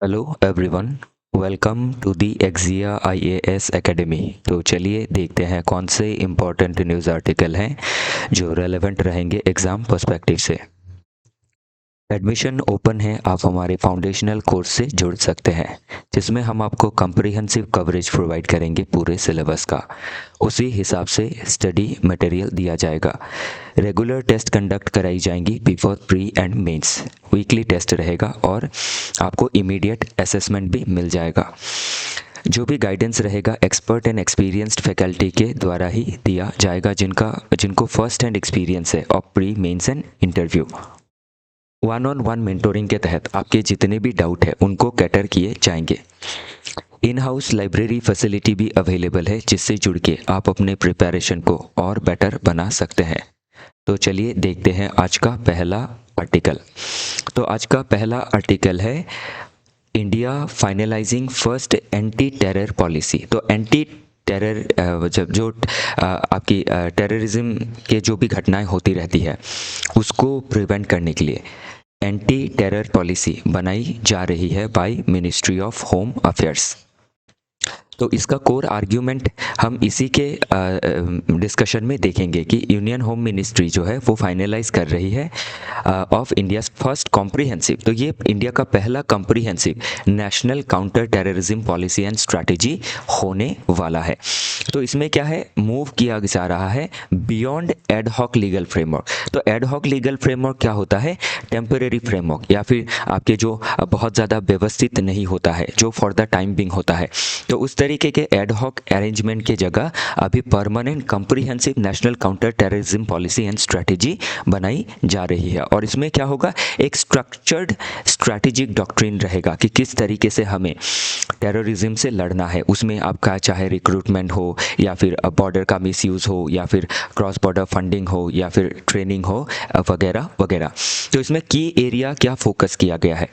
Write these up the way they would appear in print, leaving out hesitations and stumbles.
Hello everyone. Welcome to the Exia IAS academy. तो चलिए देखते हैं कौन से इम्पोर्टेंट न्यूज़ आर्टिकल हैं जो रेलेवेंट रहेंगे एग्ज़ाम पर्सपेक्टिव से। एडमिशन ओपन है, आप हमारे फाउंडेशनल कोर्स से जुड़ सकते हैं जिसमें हम आपको कम्प्रिहेंसिव कवरेज प्रोवाइड करेंगे पूरे सिलेबस का। उसी हिसाब से स्टडी मटेरियल दिया जाएगा। रेगुलर टेस्ट कंडक्ट कराई जाएंगी before pre and mains. Weekly test रहेगा और आपको इमीडिएट असेसमेंट भी मिल जाएगा। जो भी गाइडेंस रहेगा एक्सपर्ट एंड एक्सपीरियंस्ड फैकल्टी के द्वारा ही दिया जाएगा जिनको फर्स्ट हैंड एक्सपीरियंस है of pre mains and interview. One on one mentoring के तहत आपके जितने भी डाउट है उनको कैटर किए जाएंगे। इन हाउस लाइब्रेरी फैसिलिटी भी अवेलेबल है जिससे जुड़ के आप अपने प्रिपरेशन को और बेटर बना सकते हैं। तो चलिए देखते हैं आज का पहला आर्टिकल। तो आज का पहला आर्टिकल है India finalising first anti terror policy. तो एंटी टेरर जब जो आपकी टेररिज्म के जो भी घटनाएं होती रहती है उसको प्रिवेंट करने के लिए एंटी टेरर पॉलिसी बनाई जा रही है by ministry of home affairs. तो इसका कोर आर्ग्यूमेंट हम इसी के डिस्कशन में देखेंगे कि यूनियन होम मिनिस्ट्री जो है वो फाइनलाइज कर रही है ऑफ इंडिया फर्स्ट कॉम्प्रिहेंसिव। तो ये इंडिया का पहला comprehensive national counter terrorism policy and strategy होने वाला है। तो इसमें क्या है, मूव किया जा रहा है beyond ad hoc legal framework. तो एड हॉक लीगल फ्रेमवर्क क्या होता है, टेम्परेरी फ्रेमवर्क या फिर आपके जो बहुत ज़्यादा व्यवस्थित नहीं होता है, जो फॉर द टाइम बिंग होता है। तो उस तरीके के एड हॉक अरेंजमेंट की जगह अभी permanent comprehensive national counter terrorism policy and strategy बनाई जा रही है। और इसमें क्या होगा, एक स्ट्रक्चर्ड स्ट्रैटेजिक डॉक्ट्रिन रहेगा कि किस तरीके से हमें टेररिज्म से लड़ना है। उसमें आपका चाहे रिक्रूटमेंट हो या फिर बॉर्डर का मिसयूज़ हो या फिर क्रॉस बॉर्डर फंडिंग हो या फिर ट्रेनिंग हो वगैरह वगैरह। तो इसमें की एरिया क्या फोकस किया गया है,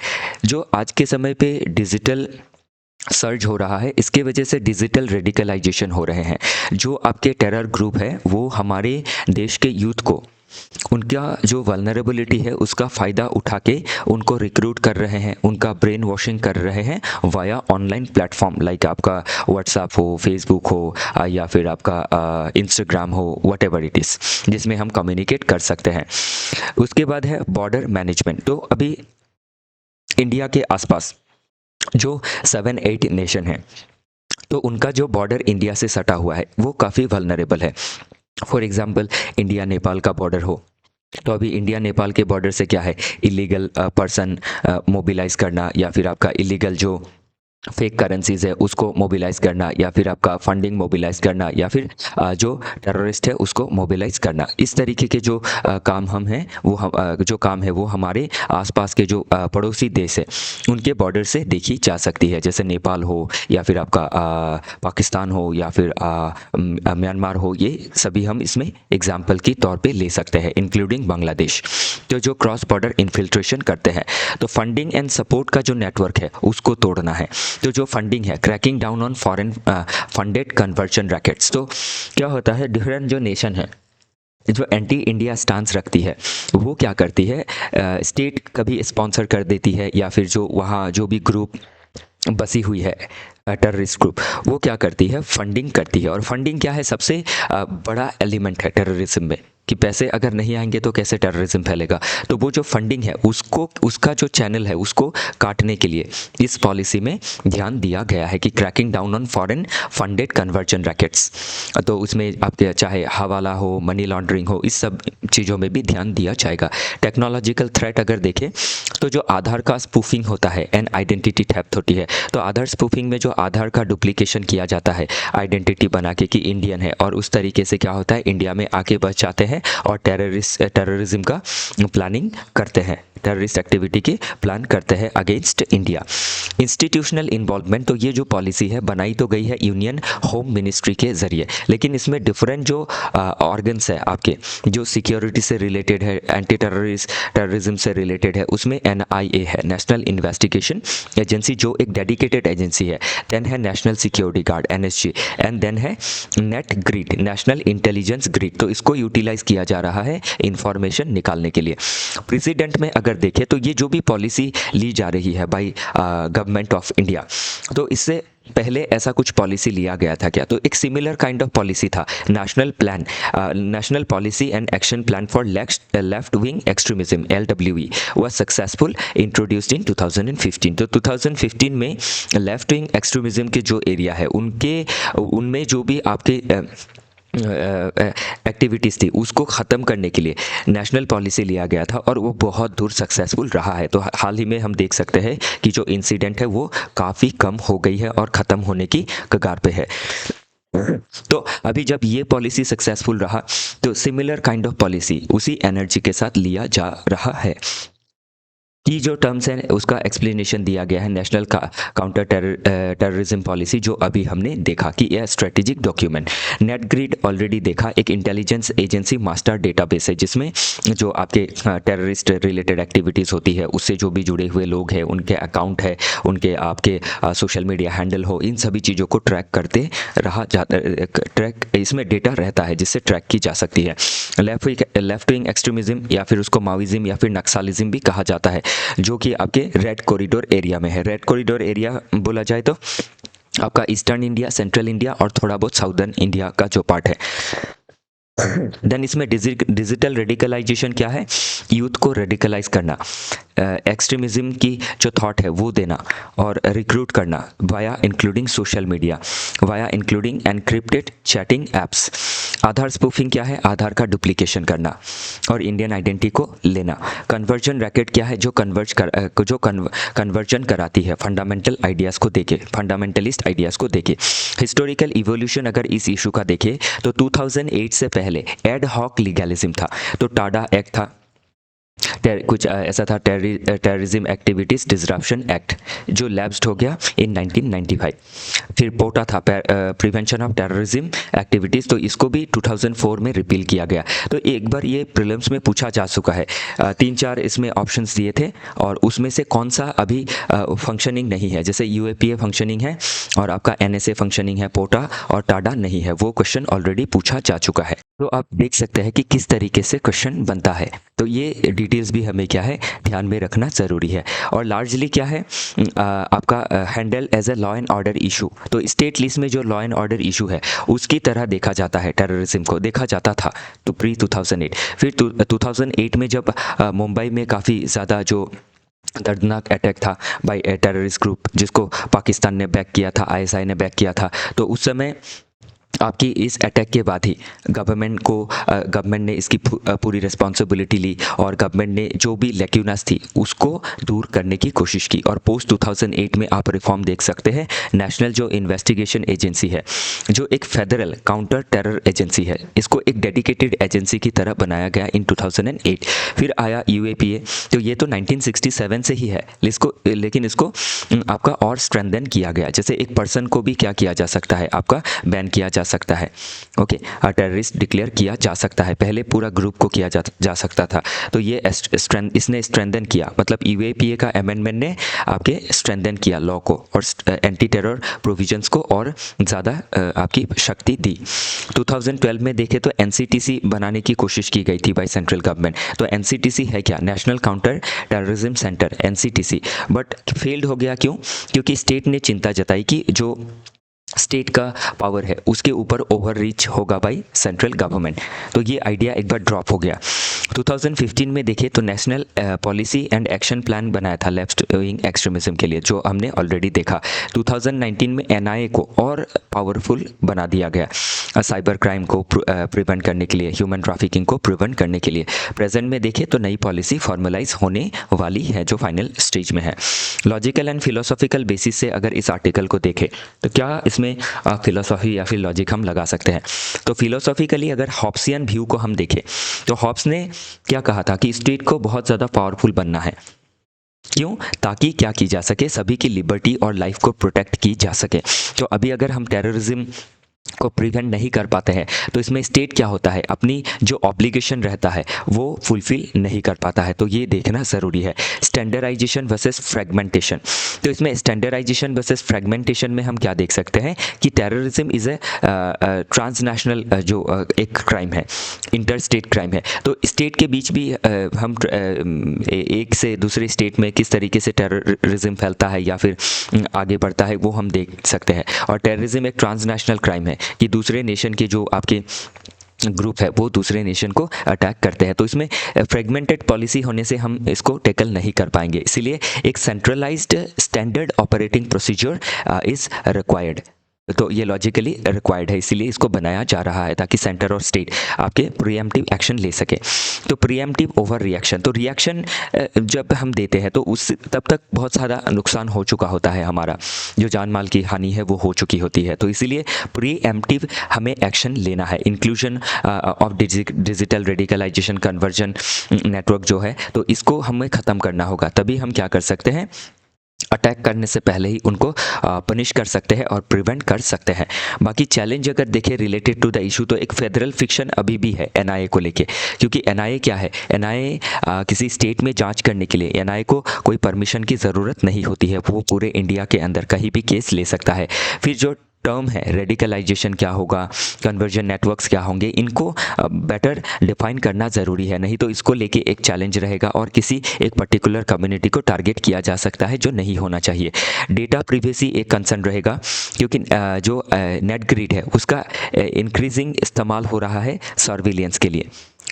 जो आज के समय पे डिजिटल सर्ज हो रहा है, इसके वजह से डिजिटल रेडिकलाइजेशन हो रहे हैं। जो आपके टेरर ग्रुप है वो हमारे देश के यूथ को उनका जो वल्नरेबिलिटी है उसका फ़ायदा उठा के उनको रिक्रूट कर रहे हैं, उनका ब्रेन वॉशिंग कर रहे हैं वाया ऑनलाइन प्लेटफॉर्म लाइक आपका व्हाट्सएप हो, फेसबुक हो या फिर आपका इंस्टाग्राम हो, वट एवर इट इज़, जिसमें हम कम्युनिकेट कर सकते हैं। उसके बाद है बॉर्डर मैनेजमेंट। तो अभी इंडिया के आसपास जो 7-8 नेशन है तो उनका जो बॉर्डर इंडिया से सटा हुआ है वो काफ़ी वल्नरेबल है। फॉर एग्जांपल इंडिया नेपाल का बॉर्डर हो, तो अभी इंडिया नेपाल के बॉर्डर से क्या है, इलीगल पर्सन मोबिलाइज करना या फिर आपका इलीगल जो फेक करेंसीज है उसको मोबिलाइज करना या फिर आपका फंडिंग मोबिलाइज करना या फिर जो टेररिस्ट है उसको मोबिलाइज करना। इस तरीके के जो काम हम हैं वो जो काम है वो हमारे आसपास के जो पड़ोसी देश है उनके बॉर्डर से देखी जा सकती है, जैसे नेपाल हो या फिर आपका पाकिस्तान हो या फिर म्यांमार हो। ये सभी हम इसमें एग्जाम्पल के तौर पे ले सकते हैं, इंक्लूडिंग बांग्लादेश। तो जो क्रॉस बॉर्डर इन्फिल्ट्रेशन करते हैं तो फंडिंग एंड सपोर्ट का जो नेटवर्क है उसको तोड़ना है। तो जो फंडिंग है, cracking down on foreign funded conversion rackets. तो क्या होता है, डिफरेंट जो नेशन है जो एंटी इंडिया स्टांस रखती है वो क्या करती है, स्टेट कभी स्पॉन्सर कर देती है या फिर जो वहाँ जो भी ग्रुप बसी हुई है टेररिस्ट ग्रुप वो क्या करती है, फंडिंग करती है। और फंडिंग क्या है, सबसे बड़ा एलिमेंट है टेररिज्म में कि पैसे अगर नहीं आएंगे तो कैसे टेररिज्म फैलेगा। तो वो जो फंडिंग है उसको, उसका जो चैनल है उसको काटने के लिए इस पॉलिसी में ध्यान दिया गया है कि cracking down on foreign funded conversion rackets. तो उसमें आपके चाहे हवाला हो, मनी लॉन्ड्रिंग हो, इस सब चीज़ों में भी ध्यान दिया जाएगा। टेक्नोलॉजिकल थ्रेट अगर देखें तो जो आधार का स्पूफिंग होता है एंड आइडेंटिटी थेफ्ट होती है, तो आधार स्पूफिंग में जो आधार का डुप्लीकेशन किया जाता है आइडेंटिटी बना के कि इंडियन है, और उस तरीके से क्या होता है इंडिया में आके बच जाते हैं और टेररिज्म का प्लानिंग करते हैं, टेररिस्ट एक्टिविटी के प्लान करते हैं अगेंस्ट इंडिया। इंस्टीट्यूशनल इन्वॉल्वमेंट, तो ये जो पॉलिसी है बनाई तो गई है यूनियन होम मिनिस्ट्री के ज़रिए, लेकिन इसमें डिफरेंट जो ऑर्गन्स है आपके जो सिक्योरिटी से रिलेटेड है, एंटी टेररिज्म से रिलेटेड है, उसमें एनआईए है, नेशनल इन्वेस्टिगेशन एजेंसी, जो एक डेडिकेटेड एजेंसी है। देन है national security guard NSG, and then है net grid, national intelligence grid. तो इसको यूटिलाइज यूटिलाइज किया जा रहा है इंफॉर्मेशन निकालने के लिए। प्रेसिडेंट में अगर देखें तो ये जो भी पॉलिसी ली जा रही है बाय गवर्नमेंट ऑफ इंडिया, तो इससे पहले ऐसा कुछ पॉलिसी लिया गया था क्या? तो एक सिमिलर काइंड ऑफ पॉलिसी था, national policy and action plan for left wing extremism LWE was successful introduced in 2015। तो 2015 में लेफ्ट विंग एक्सट्रीमिज्म के जो एरिया है उनमें जो भी आपके एक्टिविटीज़ थी उसको ख़त्म करने के लिए नेशनल पॉलिसी लिया गया था और वो बहुत दूर सक्सेसफुल रहा है। तो हाल ही में हम देख सकते हैं कि जो इंसिडेंट है वो काफ़ी कम हो गई है और ख़त्म होने की कगार पे है। तो अभी जब ये पॉलिसी सक्सेसफुल रहा तो सिमिलर काइंड ऑफ पॉलिसी उसी एनर्जी के साथ लिया जा रहा है। की जो टर्म्स हैं उसका एक्सप्लेनेशन दिया गया है नेशनल काउंटर टेररिज्म पॉलिसी, जो अभी हमने देखा कि यह strategic document. Net grid already देखा, एक इंटेलिजेंस एजेंसी मास्टर डेटाबेस है जिसमें जो आपके टेररिस्ट रिलेटेड एक्टिविटीज़ होती है उससे जो भी जुड़े हुए लोग हैं, उनके अकाउंट है, उनके आपके सोशल मीडिया हैंडल हो, इन सभी चीज़ों को ट्रैक करते रहा जाता, ट्रैक इसमें डेटा रहता है जिससे ट्रैक की जा सकती है। लेफ्ट विंग एक्सट्रीमिज्म या फिर उसको माओइज्म या फिर नक्सलिज्म भी कहा जाता है, जो कि आपके रेड कॉरिडोर एरिया में है। रेड कॉरिडोर एरिया बोला जाए तो आपका ईस्टर्न इंडिया, सेंट्रल इंडिया और थोड़ा बहुत साउदर्न इंडिया का जो पार्ट है। देन इसमें डिजिटल रेडिकलाइजेशन क्या है? यूथ को रेडिकलाइज करना, एक्सट्रीमिज्म की जो थॉट है वो देना और रिक्रूट करना via including social media, via including encrypted chatting apps. Aadhaar spoofing क्या है? आधार का डुप्लीकेशन करना और इंडियन आइडेंटिटी को लेना। कन्वर्जन रैकेट क्या है? जो कन्वर्जन कराती है फंडामेंटल आइडियाज़ को देके, फंडामेंटलिस्ट आइडियाज़ को देके। हिस्टोरिकल इवोल्यूशन अगर इस इशू का देखें तो 2008 से पहले एड हॉक लीगलिज्म था। तो टाडा एक्ट था, कुछ ऐसा था, टेररिज्म एक्टिविटीज़ डिसरप्शन एक्ट, जो लैप्स्ड हो गया इन 1995। फिर पोटा था, प्रिवेंशन ऑफ टेररिज्म एक्टिविटीज़, तो इसको भी 2004 में रिपील किया गया। तो एक बार ये प्रीलिम्स में पूछा जा चुका है। 3-4 इसमें ऑप्शंस दिए थे और उसमें से कौन सा अभी फंक्शनिंग नहीं है, जैसे UAPA फंक्शनिंग है और आपका NSA फंक्शनिंग है, पोटा और टाडा नहीं है, वो क्वेश्चन ऑलरेडी पूछा जा चुका है। तो आप देख सकते हैं कि किस तरीके से क्वेश्चन बनता है। तो ये डिटेल्स भी हमें क्या है ध्यान में रखना ज़रूरी है। और लार्जली क्या है आपका handle as a law and order issue. तो स्टेट लिस्ट में जो लॉ एंड ऑर्डर इशू है उसकी तरह देखा जाता है, टेररिज्म को देखा जाता था तो प्री 2008। फिर 2008 में जब मुंबई में काफ़ी ज़्यादा जो दर्दनाक अटैक था बाय टेररिस्ट ग्रुप जिसको पाकिस्तान ने बैक किया था, ISI ने बैक किया था, तो उस समय आपकी इस अटैक के बाद ही गवर्नमेंट ने इसकी पूरी रिस्पॉन्सिबिलिटी ली और गवर्नमेंट ने जो भी लैक्यूनास थी उसको दूर करने की कोशिश की। और पोस्ट 2008 में आप रिफॉर्म देख सकते हैं। नेशनल जो इन्वेस्टिगेशन एजेंसी है, जो एक फेडरल काउंटर टेरर एजेंसी है, इसको एक डेडिकेटेड एजेंसी की तरह बनाया गया इन 2008। फिर आया UAPA, तो ये तो 1967 से ही है, लेकिन इसको आपका और स्ट्रेंथन किया गया। जैसे एक पर्सन को भी क्या किया जा सकता है, आपका बैन किया जा सकता है, ओके, टेररिस्ट डिक्लेयर किया जा सकता है। पहले पूरा ग्रुप को किया जा सकता था, तो ये इसने स्ट्रेंथन किया, मतलब UAPA का अमेंडमेंट ने आपके स्ट्रेंथन किया लॉ को और एंटी टेरर प्रोविजंस को और ज़्यादा आपकी शक्ति दी। 2012 में देखें तो NCTC बनाने की कोशिश की गई थी बाय सेंट्रल गवर्नमेंट। तो NCTC है क्या? National counter terrorism centre, NCTC, but failed हो गया। क्यों? क्योंकि स्टेट ने चिंता जताई कि जो स्टेट का पावर है उसके ऊपर ओवर रीच होगा बाय सेंट्रल गवर्नमेंट, तो ये आइडिया एक बार ड्रॉप हो गया। 2015 में देखें तो national policy and action plan बनाया था लेफ्ट विंग एक्सट्रीमिज्म के लिए, जो हमने ऑलरेडी देखा। 2019 में NIA को और पावरफुल बना दिया गया, साइबर क्राइम को प्रिवेंट करने के लिए, ह्यूमन ट्रैफिकिंग को प्रिवेंट करने के लिए। प्रेजेंट में देखें तो नई पॉलिसी फॉर्मलाइज होने वाली है जो फाइनल स्टेज में है। लॉजिकल एंड फिलोसॉफिकल बेसिस से अगर इस आर्टिकल को देखें तो क्या इसमें फिलोसॉफी या फिर लॉजिक हम लगा सकते हैं? तो फिलोसॉफिकली अगर हॉब्सियन व्यू को हम देखें तो हॉब्स ने क्या कहा था कि स्टेट को बहुत ज़्यादा पावरफुल बनना है। क्यों? ताकि क्या की जा सके, सभी की लिबर्टी और लाइफ को प्रोटेक्ट की जा सके। तो अभी अगर हम टेररिज्म को प्रिवेंट नहीं कर पाते हैं तो इसमें स्टेट क्या होता है, अपनी जो ऑब्लिगेशन रहता है वो फुलफिल नहीं कर पाता है। तो ये देखना ज़रूरी है। स्टैंडर्डाइजेशन वर्सेस फ्रेगमेंटेशन, तो इसमें स्टैंडर्डाइजेशन वर्सेस फ्रेगमेंटेशन में हम क्या देख सकते हैं कि टेररिज्म इज़ ए ट्रांसनेशनल जो एक क्राइम है, इंटर स्टेट क्राइम है। तो स्टेट के बीच भी हम एक से दूसरे स्टेट में किस तरीके से टेररिज्म फैलता है या फिर आगे बढ़ता है वो हम देख सकते हैं। और टेररिज्म एक ट्रांसनेशनल क्राइम है कि दूसरे नेशन के जो आपके ग्रुप है वो दूसरे नेशन को अटैक करते हैं। तो इसमें फ्रेगमेंटेड पॉलिसी होने से हम इसको टैकल नहीं कर पाएंगे, इसीलिए एक centralised standard operating procedure is required. तो ये लॉजिकली रिक्वायर्ड है, इसीलिए इसको बनाया जा रहा है ताकि सेंटर और स्टेट आपके प्रीएम्प्टिव एक्शन ले सके। तो प्रीएम्प्टिव ओवर रिएक्शन, तो रिएक्शन जब हम देते हैं तो उस तब तक बहुत सारा नुकसान हो चुका होता है, हमारा जो जान माल की हानि है वो हो चुकी होती है। तो इसीलिए प्रीएम्प्टिव हमें एक्शन लेना है। Inclusion of digital radicalisation conversion network जो है, तो इसको हमें ख़त्म करना होगा, तभी हम क्या कर सकते हैं, अटैक करने से पहले ही उनको पनिश कर सकते हैं और प्रिवेंट कर सकते हैं। बाकी चैलेंज अगर देखें रिलेटेड टू द इशू, तो एक फेडरल फिक्शन अभी भी है एनआईए को लेके, क्योंकि एनआईए क्या है, एनआईए किसी स्टेट में जांच करने के लिए एनआईए को कोई परमिशन की ज़रूरत नहीं होती है, वो पूरे इंडिया के अंदर कहीं भी केस ले सकता है। फिर जो टर्म है रेडिकलाइजेशन क्या होगा, कन्वर्जन नेटवर्क्स क्या होंगे, इनको बेटर डिफाइन करना ज़रूरी है, नहीं तो इसको लेके एक चैलेंज रहेगा और किसी एक पर्टिकुलर कम्युनिटी को टारगेट किया जा सकता है जो नहीं होना चाहिए। डेटा प्रिवेसी एक कंसर्न रहेगा, क्योंकि जो नेट ग्रिड है उसका इंक्रीजिंग इस्तेमाल हो रहा है सर्विलियंस के लिए,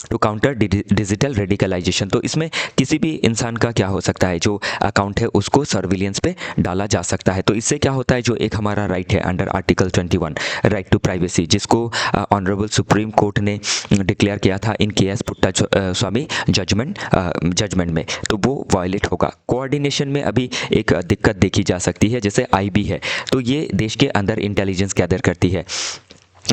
टू काउंटर डिजिटल रेडिकलाइजेशन। तो इसमें किसी भी इंसान का क्या हो सकता है, जो अकाउंट है उसको सर्विलियंस पे डाला जा सकता है। तो इससे क्या होता है, जो एक हमारा राइट है under article 21 right to privacy, जिसको ऑनरेबल सुप्रीम कोर्ट ने डिक्लेयर किया था इन केएस पुट्टा स्वामी जजमेंट में, तो वो वायलेट होगा। कोऑर्डिनेशन में अभी एक दिक्कत देखी जा सकती है, जैसे आईबी है तो ये देश के अंदर इंटेलिजेंस गैदर करती है,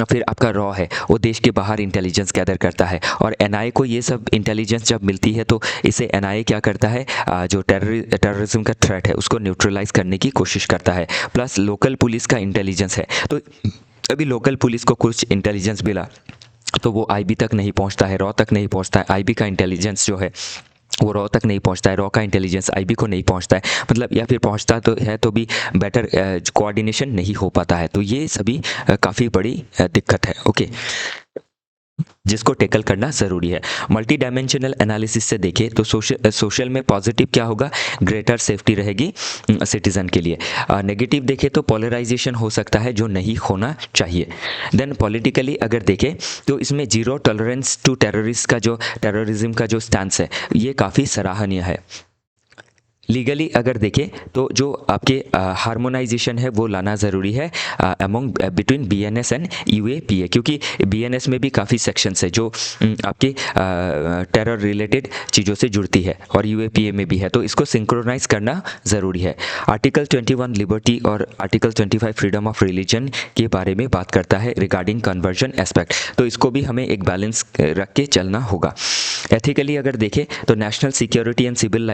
फिर आपका रॉ है वो देश के बाहर इंटेलिजेंस गैदर करता है, और एनआईए को ये सब इंटेलिजेंस जब मिलती है तो इसे एनआईए क्या करता है, जो टेररिज्म का थ्रेट है उसको न्यूट्रलाइज करने की कोशिश करता है। प्लस लोकल पुलिस का इंटेलिजेंस है, तो अभी लोकल पुलिस को कुछ इंटेलिजेंस मिला तो वो आईबी तक नहीं पहुंचता है, रॉ तक नहीं पहुंचता है, आईबी का इंटेलिजेंस जो है वो रॉ तक नहीं पहुंचता है, रॉ का इंटेलिजेंस आईबी को नहीं पहुंचता है, मतलब या फिर पहुंचता तो है तो भी बेटर कोऑर्डिनेशन नहीं हो पाता है। तो ये सभी काफ़ी बड़ी दिक्कत है, ओके, जिसको टैकल करना ज़रूरी है। मल्टी डायमेंशनल एनालिसिस से देखें तो सोशल में पॉजिटिव क्या होगा, ग्रेटर सेफ्टी रहेगी सिटीज़न के लिए। नेगेटिव देखें तो पोलराइजेशन हो सकता है जो नहीं होना चाहिए। देन पॉलिटिकली अगर देखें तो इसमें जीरो टॉलरेंस टू टेररिज्म का जो स्टैंस है ये काफ़ी सराहनीय है। लीगली अगर देखें तो जो आपके हार्मोनाइजेशन है वो लाना ज़रूरी है among between BNS and UAPA, क्योंकि बीएनएस में भी काफ़ी सेक्शंस है जो आपके टेरर रिलेटेड चीज़ों से जुड़ती है, और यूएपीए में भी है, तो इसको सिंक्रोनाइज करना ज़रूरी है। आर्टिकल 21 लिबर्टी और आर्टिकल 25 फ्रीडम ऑफ रिलीजन के बारे में बात करता है रिगार्डिंग कन्वर्जन एस्पेक्ट, तो इसको भी हमें एक बैलेंस रख के चलना होगा। एथिकली अगर देखें तो national security and civil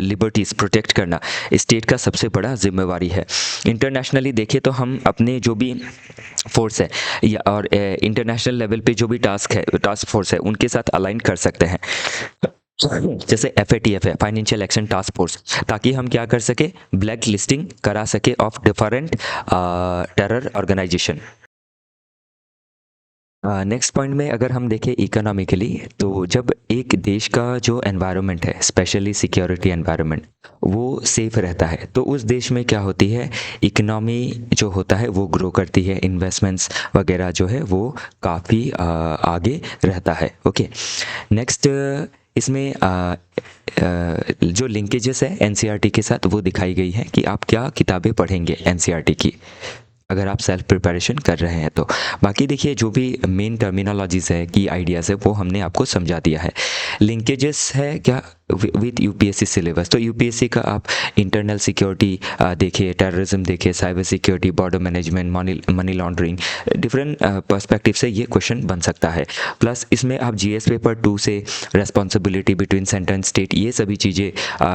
liberties protect करना स्टेट का सबसे बड़ा जिम्मेवारी है। इंटरनेशनली देखें तो हम अपने जो भी फोर्स है या और इंटरनेशनल लेवल पे जो भी टास्क फोर्स है उनके साथ अलाइन कर सकते हैं, जैसे FATF है, फाइनेंशियल एक्शन टास्क फोर्स, ताकि हम क्या कर सके, ब्लैक लिस्टिंग करा सके of different terror organisation. Next point में अगर हम देखें इकोनॉमिकली, तो जब एक देश का जो एनवायरनमेंट है, स्पेशली सिक्योरिटी एनवायरनमेंट, वो सेफ रहता है तो उस देश में क्या होती है, इकोनॉमी जो होता है वो ग्रो करती है, इन्वेस्टमेंट्स वगैरह जो है वो काफ़ी आगे रहता है, ओके। नेक्स्ट इसमें जो लिंकेजेस है एनसीईआरटी के साथ वो दिखाई गई है कि आप क्या किताबें पढ़ेंगे एनसीईआरटी की अगर आप सेल्फ प्रिपरेशन कर रहे हैं तो। बाकी देखिए जो भी मेन टर्मिनोलॉजीज़ है, की आइडियाज़ है, वो हमने आपको समझा दिया है। लिंकेजेस है क्या, विथ यूपीएससी सिलेबस। तो यूपीएससी का आप इंटरनल सिक्योरिटी देखिए, टेररिज्म देखिए, cyber security, border management, money laundering, different perspective से ये क्वेश्चन बन सकता है। प्लस इसमें आप जीएस पेपर 2 से responsibility between centre and state, ये सभी चीज़ें,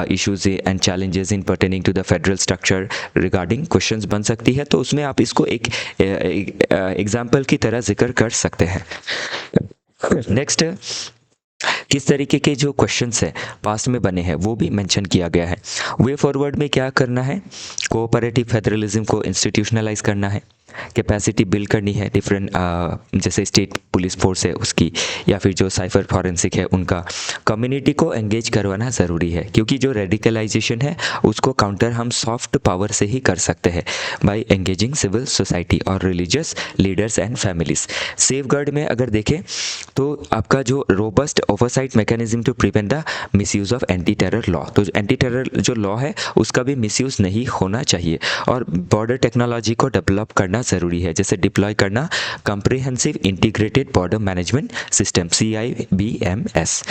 issues and challenges in pertaining to the federal structure regarding questions बन सकती है। तो उसमें आप इसको एक एग्जाम्पल की तरह जिक्र कर सकते हैं। नेक्स्ट, किस तरीके के जो क्वेश्चंस हैं पास्ट में बने हैं वो भी मेंशन किया गया है। वे फॉरवर्ड में क्या करना है, कोऑपरेटिव फेडरलिज्म को इंस्टीट्यूशनलाइज करना है, कैपेसिटी बिल्ड करनी है डिफरेंट जैसे स्टेट पुलिस फोर्स है उसकी, या फिर जो साइफर फॉरेंसिक है उनका, कम्युनिटी को एंगेज करवाना ज़रूरी है, क्योंकि जो रेडिकलाइजेशन है उसको काउंटर हम सॉफ्ट पावर से ही कर सकते हैं, बाय एंगेजिंग सिविल सोसाइटी और religious leaders and families. Safeguard में अगर देखें तो आपका जो robust oversight mechanism to prevent the misuse of anti terror law, तो एंटी टेरर जो लॉ है उसका भी मिसयूज नहीं होना चाहिए। और बॉर्डर टेक्नोलॉजी को डेवलप करना ज़रूरी है, जैसे डिप्लॉय करना comprehensive integrated border management system CIBMS।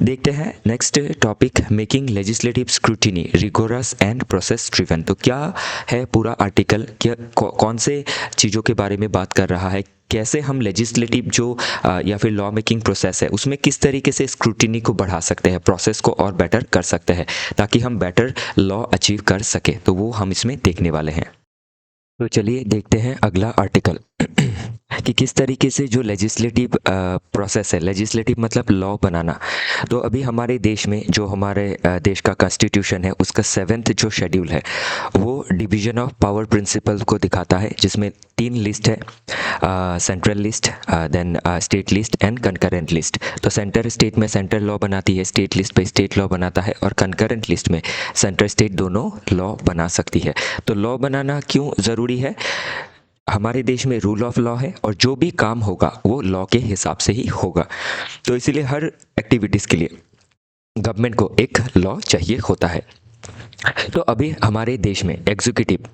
देखते हैं next topic, making legislative scrutiny rigorous and process driven. तो क्या है पूरा आर्टिकल, क्या कौन से चीज़ों के बारे में बात कर रहा है, कैसे हम लेजिस्लेटिव जो या फिर लॉ मेकिंग प्रोसेस है उसमें किस तरीके से स्क्रूटिनी को बढ़ा सकते हैं, प्रोसेस को और बेटर कर सकते हैं ताकि हम बेटर लॉ अचीव कर सके, तो वो हम इसमें देखने वाले हैं। तो चलिए देखते हैं अगला आर्टिकल कि किस तरीके से जो लेजिस्लेटिव प्रोसेस है, लेजिस्लेटिव मतलब लॉ बनाना। तो अभी हमारे देश में जो हमारे देश का कॉन्स्टिट्यूशन है उसका 7th जो शेड्यूल है वो डिवीजन ऑफ पावर प्रिंसिपल को दिखाता है, जिसमें 3 लिस्ट है, central list, then state list and concurrent list. तो सेंटर स्टेट में सेंटर लॉ बनाती है, स्टेट लिस्ट पे स्टेट लॉ बनाता है, और कंकरेंट लिस्ट में सेंटर स्टेट दोनों लॉ बना सकती है। तो लॉ बनाना क्यों ज़रूरी है, हमारे देश में रूल ऑफ लॉ है और जो भी काम होगा वो लॉ के हिसाब से ही होगा। तो इसीलिए हर एक्टिविटीज़ के लिए गवर्नमेंट को एक लॉ चाहिए होता है। तो अभी हमारे देश में एग्जीक्यूटिव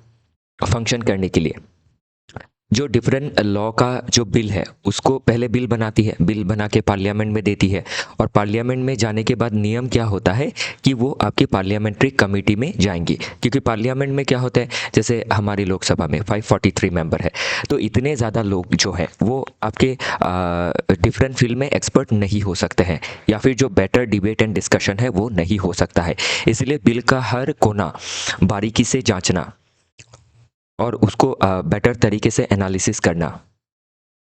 फंक्शन करने के लिए जो डिफरेंट लॉ का जो बिल है उसको पहले बिल बनाती है, बिल बना के पार्लियामेंट में देती है, और पार्लियामेंट में जाने के बाद नियम क्या होता है कि वो आपकी पार्लियामेंट्री कमेटी में जाएंगी, क्योंकि पार्लियामेंट में क्या होता है, जैसे हमारी लोकसभा में 543 मेंबर है, तो इतने ज़्यादा लोग जो है वो आपके डिफरेंट फील्ड में एक्सपर्ट नहीं हो सकते हैं, या फिर जो बेटर डिबेट एंड डिस्कशन है वो नहीं हो सकता है। इसलिए बिल का हर कोना बारीकी से जांचना और उसको बेटर तरीके से एनालिसिस करना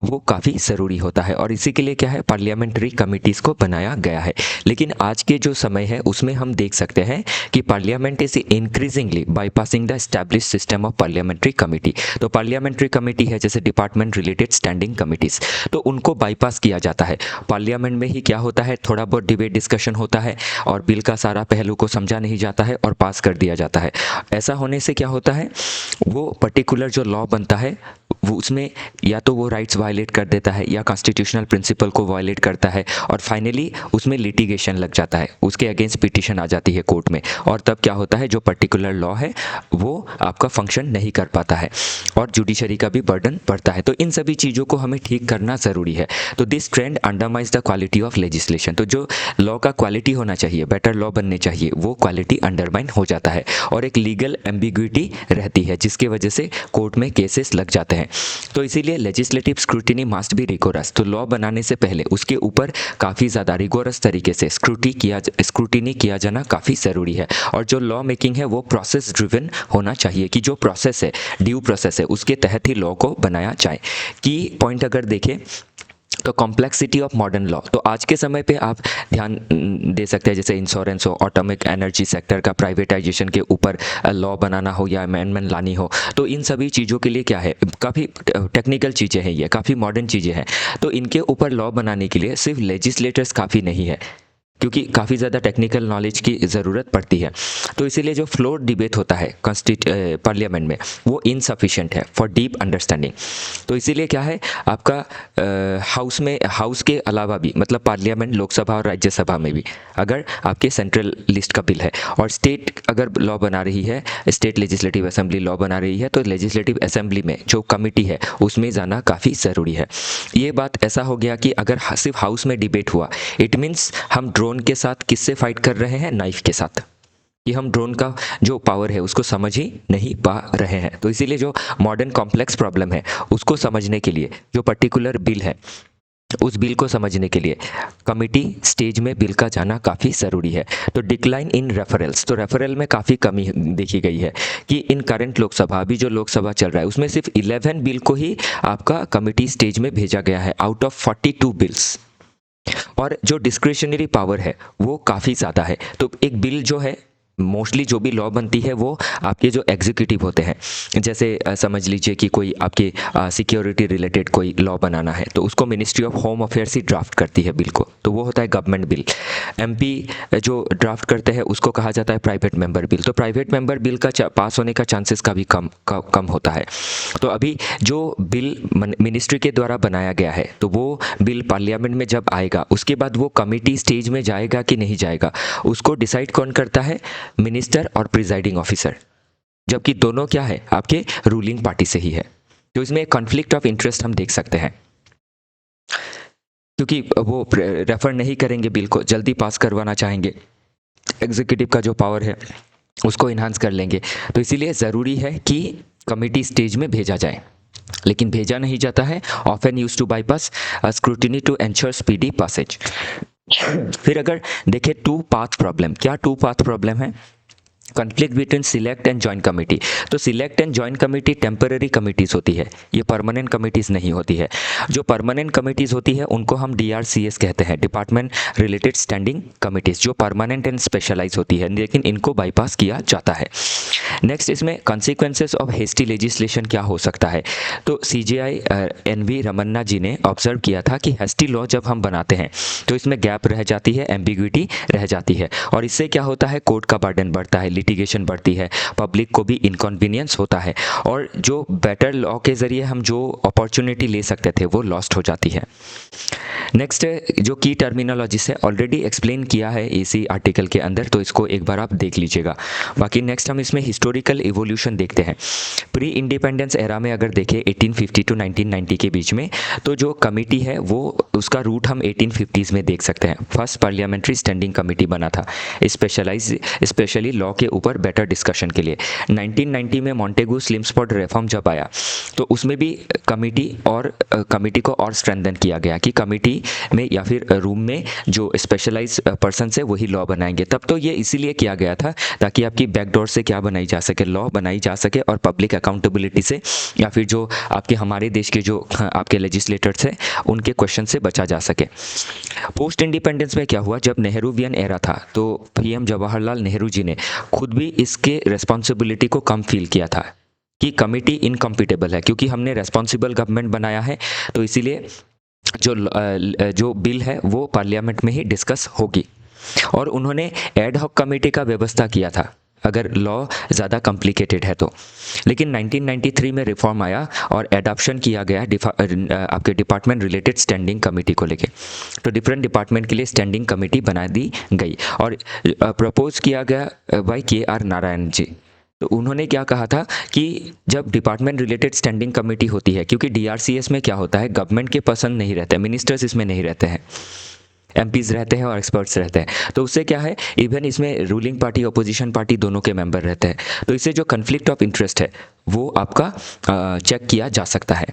वो काफ़ी ज़रूरी होता है, और इसी के लिए क्या है, पार्लियामेंट्री कमिटीज़ को बनाया गया है। लेकिन आज के जो समय है उसमें हम देख सकते हैं कि parliament is increasingly bypassing the establish system of parliamentary committee. तो पार्लियामेंट्री कमेटी है जैसे डिपार्टमेंट रिलेटेड स्टैंडिंग कमिटीज़, तो उनको बाईपास किया जाता है। पार्लियामेंट में ही क्या होता है, थोड़ा बहुत डिबेट डिस्कशन होता है और बिल का सारा पहलू को समझा नहीं जाता है और पास कर दिया जाता है। ऐसा होने से क्या होता है, वो पर्टिकुलर जो लॉ बनता है वो उसमें या तो वो राइट्स वायलेट कर देता है या कॉन्स्टिट्यूशनल प्रिंसिपल को वायलेट करता है, और फाइनली उसमें लिटिगेशन लग जाता है, उसके अगेंस्ट पिटीशन आ जाती है कोर्ट में, और तब क्या होता है, जो पर्टिकुलर लॉ है वो आपका फंक्शन नहीं कर पाता है और जुडिशरी का भी बर्डन बढ़ता है। तो इन सभी चीज़ों को हमें ठीक करना ज़रूरी है। तो this trend undermine the quality of legislation. तो जो लॉ का क्वालिटी होना चाहिए, बेटर लॉ बनने चाहिए, वो क्वालिटी अंडरमाइन हो जाता है और एक लीगल एम्बिग्विटी रहती है जिसकी वजह से कोर्ट में केसेस लग जाते हैं। तो इसीलिए legislative scrutiny must be rigorous. तो लॉ बनाने से पहले उसके ऊपर काफ़ी ज़्यादा रिगोरस तरीके से स्क्रूटिनी किया जाना काफ़ी ज़रूरी है। और जो लॉ मेकिंग है वो प्रोसेस ड्रिवन होना चाहिए, कि जो प्रोसेस है, ड्यू प्रोसेस है, उसके तहत ही लॉ को बनाया जाए। की पॉइंट अगर देखें तो कॉम्प्लेक्सिटी ऑफ मॉडर्न लॉ, तो आज के समय पे आप ध्यान दे सकते हैं, जैसे इंश्योरेंस हो, ऑटोमिक एनर्जी सेक्टर का प्राइवेटाइजेशन के ऊपर लॉ बनाना हो या अमेंडमेंट लानी हो, तो इन सभी चीज़ों के लिए क्या है, काफ़ी टेक्निकल चीज़ें हैं, ये काफ़ी मॉडर्न चीज़ें हैं। तो इनके ऊपर लॉ बनाने के लिए सिर्फ लेजिस्लेटर्स काफ़ी नहीं है, क्योंकि काफ़ी ज़्यादा टेक्निकल नॉलेज की ज़रूरत पड़ती है। तो इसीलिए जो फ्लोर डिबेट होता है पार्लियामेंट में वो इनसफिशिएंट है फॉर डीप अंडरस्टैंडिंग। तो इसीलिए क्या है, आपका हाउस के अलावा भी, मतलब पार्लियामेंट, लोकसभा और राज्यसभा में भी अगर आपके सेंट्रल लिस्ट का बिल है और स्टेट अगर लॉ बना रही है, स्टेट लेजिस्लेटिव असेंबली लॉ बना रही है, तो लेजिस्लेटिव असेंबली में जो कमेटी है उसमें जाना काफ़ी ज़रूरी है। ये बात ऐसा हो गया कि अगर सिर्फ हाउस में डिबेट हुआ, इट मीन्स हम ड्रोन ड्रोन के साथ किससे फाइट कर रहे हैं? नाइफ के साथ। कि हम ड्रोन का जो पावर है उसको समझ ही नहीं पा रहे हैं। तो इसीलिए जो मॉडर्न कॉम्प्लेक्स प्रॉब्लम है उसको समझने के लिए जो पर्टिकुलर बिल है, उस बिल को समझने के लिए कमिटी स्टेज में बिल का जाना काफ़ी ज़रूरी है। तो डिक्लाइन इन रेफरल्स, तो रेफरल में काफ़ी कमी देखी गई है कि इन करंट लोकसभा, अभी जो लोकसभा चल रहा है उसमें सिर्फ 11 बिल को ही आपका कमिटी स्टेज में भेजा गया है आउट ऑफ 42 बिल्स। और जो डिस्क्रिशनरी पावर है वो काफ़ी ज़्यादा है। तो एक बिल जो है, मोस्टली जो भी लॉ बनती है वो आपके जो एग्जीक्यूटिव होते हैं, जैसे समझ लीजिए कि कोई आपके सिक्योरिटी रिलेटेड कोई लॉ बनाना है तो उसको ministry of home affairs he draft करती है बिल को, तो वो होता है गवर्नमेंट बिल। एमपी जो ड्राफ्ट करते हैं उसको कहा जाता है प्राइवेट मेंबर बिल। तो प्राइवेट मेंबर बिल का पास होने का चांसेस का भी कम होता है। तो अभी जो बिल मिनिस्ट्री के द्वारा बनाया गया है तो वो बिल पार्लियामेंट में जब आएगा उसके बाद वो कमिटी स्टेज में जाएगा कि नहीं जाएगा उसको डिसाइड कौन करता है? मिनिस्टर और प्रिजाइडिंग ऑफिसर, जबकि दोनों क्या है? आपके रूलिंग पार्टी से ही है। तो इसमें कॉन्फ्लिक्ट ऑफ इंटरेस्ट हम देख सकते हैं, क्योंकि वो रेफर नहीं करेंगे बिल को, जल्दी पास करवाना चाहेंगे, एग्जीक्यूटिव का जो पावर है उसको इन्हांस कर लेंगे। तो इसीलिए ज़रूरी है कि कमिटी स्टेज में भेजा जाए, लेकिन भेजा नहीं जाता है। Often use to bypass scrutiny to ensure speedy passage. फिर अगर देखें टू पाथ प्रॉब्लम, क्या टू पाथ प्रॉब्लम है? Conflict between select and joint committee. तो select and joint committee temporary committees होती है, ये परमानेंट कमिटीज़ नहीं होती है। जो परमानेंट कमिटीज़ होती है उनको हम DRCS कहते हैं, डिपार्टमेंट रिलेटेड स्टैंडिंग कमिटीज़, जो परमानेंट एंड स्पेशलाइज होती है, लेकिन इनको बाईपास किया जाता है। नेक्स्ट, इसमें कॉन्सिक्वेंसेस ऑफ हेस्टी लेजिस्लेशन क्या हो सकता है? तो CJI NV रमन्ना जी ने ऑब्जर्व किया था कि हेस्टी लॉ जब हम बनाते हैं तो इसमें गैप रह जाती है, एम्बिग्विटी रह जाती है, और इससे क्या होता है? कोर्ट का बर्डन बढ़ता है, लिटिगेशन बढ़ती है, पब्लिक को भी इनकन्वीनियंस होता है, और जो बेटर लॉ के ज़रिए हम जो अपॉर्चुनिटी ले सकते थे वो लॉस्ट हो जाती है। नेक्स्ट, जो की टर्मिनोलॉजीज है ऑलरेडी एक्सप्लेन किया है इसी आर्टिकल के अंदर, तो इसको एक बार आप देख लीजिएगा। बाकी नेक्स्ट हम इसमें हिस्टोरिकल इवोल्यूशन देखते हैं। प्री इंडिपेंडेंस एरा में अगर देखें 1850 टू 1990 के बीच में, तो जो कमिटी है वो उसका रूट हम 1850s में देख सकते हैं। फर्स्ट पार्लियामेंट्री स्टैंडिंग कमिटी बना था स्पेशली लॉ के ऊपर बेटर डिस्कशन के लिए। 1990 में मॉन्टेगू स्लिमस्पॉट रिफॉर्म जब आया तो उसमें भी कमिटी को और स्ट्रेंथन किया गया कि कमिटी में या फिर रूम में जो स्पेशलाइज पर्सन है वही लॉ बनाएंगे। तब तो ये इसीलिए किया गया था ताकि आपकी बैकडोर से क्या बनाई जा सके, लॉ बनाई जा सके, और पब्लिक अकाउंटेबिलिटी से या फिर जो आपके हमारे देश के जो आपके लेजिस्लेटर्स हैं उनके क्वेश्चन से बचा जा सके। पोस्ट इंडिपेंडेंस में क्या हुआ? जब नेहरूवियन एरा था तो PM जवाहरलाल नेहरू जी ने खुद भी इसके रिस्पॉन्सिबिलिटी को कम फील किया था कि कमिटी इनकम्पिटेबल है, क्योंकि हमने रेस्पॉन्सिबल गवर्नमेंट बनाया है, तो इसीलिए जो बिल है वो पार्लियामेंट में ही डिस्कस होगी। और उन्होंने एड हॉक कमेटी का व्यवस्था किया था अगर लॉ ज़्यादा कॉम्प्लिकेटेड है तो। लेकिन 1993 में रिफॉर्म आया और एडॉप्शन किया गया आपके डिपार्टमेंट रिलेटेड स्टैंडिंग कमेटी को लेके। तो डिफरेंट डिपार्टमेंट के लिए स्टैंडिंग कमेटी बना दी गई और प्रपोज किया गया बाय KR नारायण जी। तो उन्होंने क्या कहा था कि जब डिपार्टमेंट रिलेटेड स्टैंडिंग कमेटी होती है, क्योंकि DRCS में क्या होता है, गवर्नमेंट के पसंद नहीं रहते, मिनिस्टर्स इसमें नहीं रहते हैं, MPs रहते हैं और एक्सपर्ट्स रहते हैं, तो उससे क्या है, इवन इसमें रूलिंग पार्टी अपोजिशन पार्टी दोनों के मेंबर रहते हैं, तो इससे जो कन्फ्लिक्ट ऑफ इंटरेस्ट है वो आपका चेक किया जा सकता है।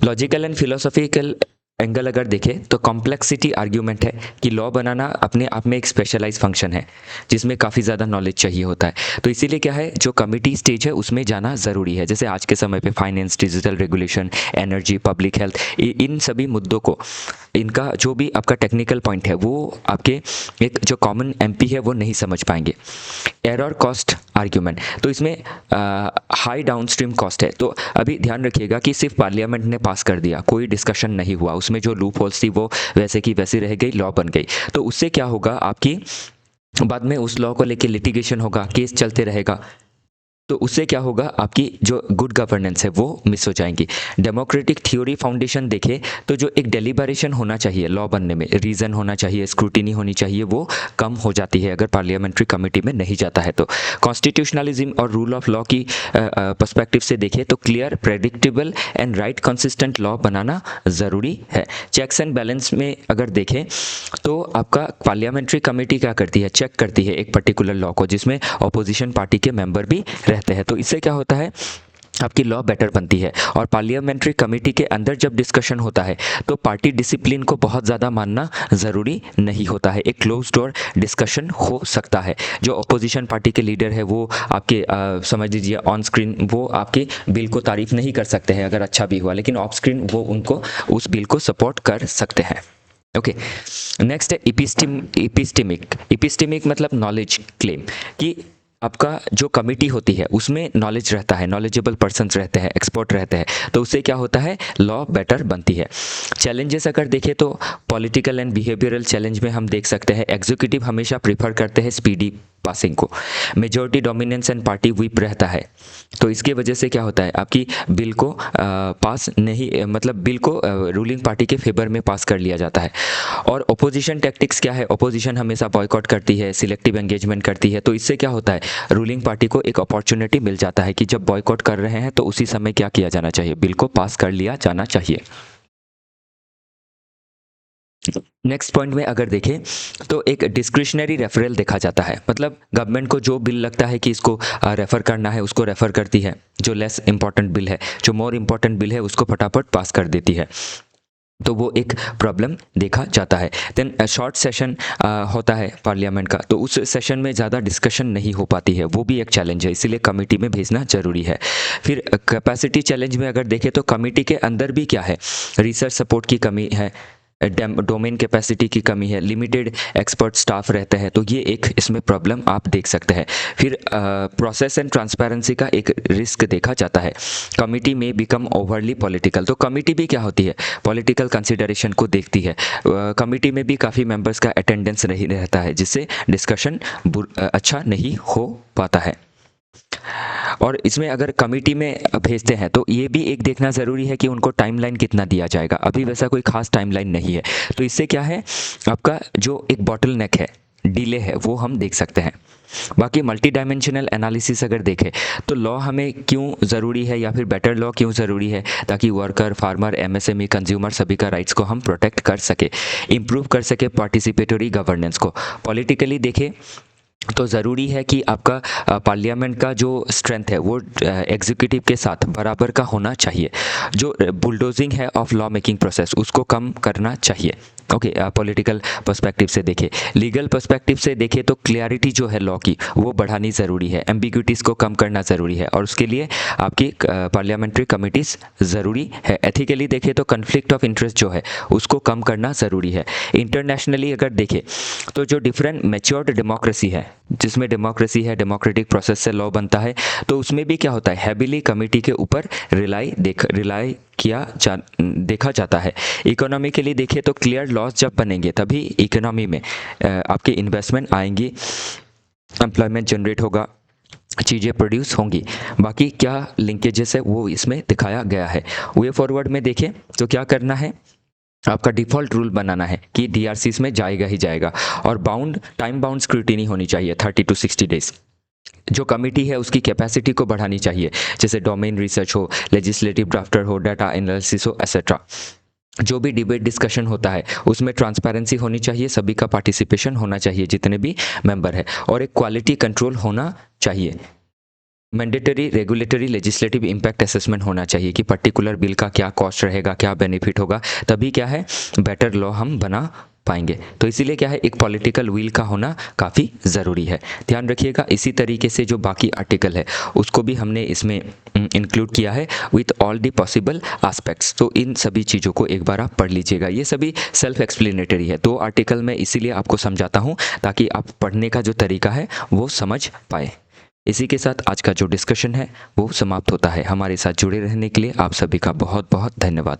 लॉजिकल एंड फिलोसॉफिकल एंगल अगर देखें तो कॉम्प्लेक्सिटी आर्ग्यूमेंट है कि लॉ बनाना अपने आप में एक स्पेशलाइज फंक्शन है जिसमें काफ़ी ज़्यादा नॉलेज चाहिए होता है। तो इसीलिए क्या है, जो कमिटी स्टेज है उसमें जाना ज़रूरी है। जैसे आज के समय पे finance, digital regulation, energy, public health, इन सभी मुद्दों को, इनका जो भी आपका टेक्निकल पॉइंट है वो आपके एक जो कॉमन MP है वो नहीं समझ पाएंगे। एरर कॉस्ट आर्ग्यूमेंट, तो इसमें हाई डाउनस्ट्रीम कॉस्ट है। तो अभी ध्यान रखिएगा कि सिर्फ पार्लियामेंट ने पास कर दिया, कोई डिस्कशन नहीं हुआ, उसमें जो लूप होल्स थी वो वैसे की वैसी रह गई, लॉ बन गई। तो उससे क्या होगा, आपकी बाद में उस लॉ को लेके लिटिगेशन होगा, केस चलते रहेगा, तो उससे क्या होगा, आपकी जो गुड गवर्नेंस है वो मिस हो जाएंगी। डेमोक्रेटिक थ्योरी फाउंडेशन देखे तो जो एक डेलिबरेशन होना चाहिए लॉ बनने में, रीज़न होना चाहिए, स्क्रूटिनी होनी चाहिए, वो कम हो जाती है अगर पार्लियामेंट्री कमेटी में नहीं जाता है। तो कॉन्स्टिट्यूशनलिज्म और रूल ऑफ लॉ की पर्सपेक्टिव से देखें तो clear, predictable and right consistent law बनाना ज़रूरी है। चेक्स एंड बैलेंस में अगर देखें तो आपका पार्लियामेंट्री कमेटी क्या करती है, चेक करती है एक पर्टिकुलर लॉ को जिसमें अपोजिशन पार्टी के मेंबर भी रहते हैं। तो इससे क्या होता है, आपकी लॉ बेटर बनती है। और पार्लियामेंट्री कमेटी के अंदर जब डिस्कशन होता है तो पार्टी डिसिप्लिन को बहुत ज़्यादा मानना ज़रूरी नहीं होता है, एक क्लोज डोर डिस्कशन हो सकता है। जो अपोजिशन पार्टी के लीडर है वो आपके समझ लीजिए ऑन स्क्रीन वो आपके बिल को तारीफ नहीं कर सकते हैं अगर अच्छा भी हुआ, लेकिन ऑफ स्क्रीन वो उनको उस बिल को सपोर्ट कर सकते हैं। ओके, नेक्स्ट है इपिस्टेमिक मतलब नॉलेज क्लेम, कि आपका जो कमिटी होती है उसमें नॉलेज रहता है, नॉलेजेबल पर्सन्स रहते हैं, एक्सपर्ट रहते हैं, तो उससे क्या होता है, लॉ बेटर बनती है। चैलेंजेस अगर देखें तो पॉलिटिकल एंड बिहेवियरल चैलेंज में हम देख सकते हैं एग्जीक्यूटिव हमेशा प्रीफर करते हैं स्पीडी पासिंग को, majority dominance and party whip रहता है, तो इसके वजह से क्या होता है, आपकी बिल को पास नहीं, मतलब बिल को रूलिंग पार्टी के फेवर में पास कर लिया जाता है। और ओपोजिशन टैक्टिक्स क्या है, ओपोजिशन हमेशा बॉयकॉट करती है, सिलेक्टिव एंगेजमेंट करती है, तो इससे क्या होता है, रूलिंग पार्टी को एक अपॉर्चुनिटी मिल जाता है कि जब बॉयकॉट कर रहे हैं तो उसी समय क्या किया जाना चाहिए, बिल को पास कर लिया जाना चाहिए। नेक्स्ट पॉइंट में अगर देखें तो एक डिस्क्रिशनरी रेफरल देखा जाता है, मतलब गवर्नमेंट को जो बिल लगता है कि इसको रेफर करना है उसको रेफर करती है, जो लेस इंपॉर्टेंट बिल है, जो मोर इंपॉर्टेंट बिल है उसको फटाफट पास कर देती है, तो वो एक प्रॉब्लम देखा जाता है। देन शॉर्ट सेशन होता है पार्लियामेंट का, तो उस सेशन में ज़्यादा डिस्कशन नहीं हो पाती है, वो भी एक चैलेंज है, इसीलिए कमेटी में भेजना ज़रूरी है। फिर कैपेसिटी चैलेंज में अगर देखें तो कमेटी के अंदर भी क्या है, रिसर्च सपोर्ट की कमी है, डोमेन कैपेसिटी की कमी है, लिमिटेड एक्सपर्ट स्टाफ रहते हैं, तो ये एक इसमें प्रॉब्लम आप देख सकते हैं। फिर प्रोसेस एंड ट्रांसपेरेंसी का एक रिस्क देखा जाता है, कमिटी में बिकम ओवरली पॉलिटिकल, तो कमिटी भी क्या होती है, पॉलिटिकल कंसिडरेशन को देखती है, कमिटी में भी काफ़ी मेंबर्स का अटेंडेंस नहीं रहता है, जिससे डिस्कशन अच्छा नहीं हो पाता है। और इसमें अगर कमेटी में भेजते हैं तो ये भी एक देखना ज़रूरी है कि उनको टाइमलाइन कितना दिया जाएगा, अभी वैसा कोई खास टाइमलाइन नहीं है, तो इससे क्या है, आपका जो एक बॉटल नेक है, डिले है, वो हम देख सकते हैं। बाकी मल्टी डायमेंशनल एनालिसिस अगर देखें तो लॉ हमें क्यों ज़रूरी है, या फिर बेटर लॉ क्यों ज़रूरी है, ताकि वर्कर, फार्मर, एमएसएमई, कंज्यूमर सभी का राइट्स को हम प्रोटेक्ट कर सके, इम्प्रूव कर सके पार्टिसिपेटरी गवर्नेंस को। पॉलिटिकली देखें तो ज़रूरी है कि आपका पार्लियामेंट का जो स्ट्रेंथ है वो एग्जीक्यूटिव के साथ बराबर का होना चाहिए, जो बुलडोजिंग है ऑफ लॉ मेकिंग प्रोसेस उसको कम करना चाहिए। ओके, पॉलिटिकल पर्सपेक्टिव से देखें, लीगल पर्सपेक्टिव से देखें तो क्लियरिटी जो है लॉ की वो बढ़ानी ज़रूरी है, एम्बिग्यूटीज़ को कम करना ज़रूरी है, और उसके लिए आपकी पार्लियामेंट्री कमिटीज़ ज़रूरी है। एथिकली देखें तो कन्फ्लिक्ट ऑफ इंटरेस्ट जो है उसको कम करना ज़रूरी है। इंटरनेशनली अगर देखें तो जो डिफरेंट मैच्योर्ड डेमोक्रेसी है, जिसमें डेमोक्रेसी है, डेमोक्रेटिक प्रोसेस से लॉ बनता है, तो उसमें भी क्या होता है, हैविली कमिटी के ऊपर रिलाई देखा जाता है। इकोनॉमी के लिए देखें तो क्लियर लॉज जब बनेंगे तभी इकोनॉमी में आपके इन्वेस्टमेंट आएंगी, एम्प्लॉयमेंट जनरेट होगा, चीज़ें प्रोड्यूस होंगी। बाकी क्या लिंकेजेस है वो इसमें दिखाया गया है। वे फॉरवर्ड में देखें तो क्या करना है, आपका डिफ़ॉल्ट रूल बनाना है कि डीआरसीज में जाएगा ही जाएगा, और टाइम बाउंड स्क्रूटिनी होनी चाहिए 30 to 60 डेज। जो कमेटी है उसकी कैपेसिटी को बढ़ानी चाहिए, जैसे डोमेन रिसर्च हो, लेजिस्लेटिव ड्राफ्टर हो, डाटा एनालिसिस हो, एसेट्रा। जो भी डिबेट डिस्कशन होता है उसमें ट्रांसपेरेंसी होनी चाहिए, सभी का पार्टिसिपेशन होना चाहिए जितने भी मेंबर है, और एक क्वालिटी कंट्रोल होना चाहिए। Mandatory regulatory legislative impact assessment होना चाहिए कि पर्टिकुलर बिल का क्या कॉस्ट रहेगा, क्या बेनिफिट होगा, तभी क्या है बेटर लॉ हम बना पाएंगे। तो इसीलिए क्या है, एक पॉलिटिकल विल का होना काफ़ी ज़रूरी है, ध्यान रखिएगा। इसी तरीके से जो बाकी आर्टिकल है उसको भी हमने इसमें इंक्लूड किया है with all the possible aspects, तो इन सभी चीज़ों को एक बार आप पढ़ लीजिएगा। ये सभी सेल्फ एक्सप्लेनेटरी है, 2 आर्टिकल में इसीलिए आपको समझाता हूँ ताकि आप पढ़ने का जो तरीका है वो समझ पाए। इसी के साथ आज का जो डिस्कशन है वो समाप्त होता है। हमारे साथ जुड़े रहने के लिए आप सभी का बहुत बहुत धन्यवाद।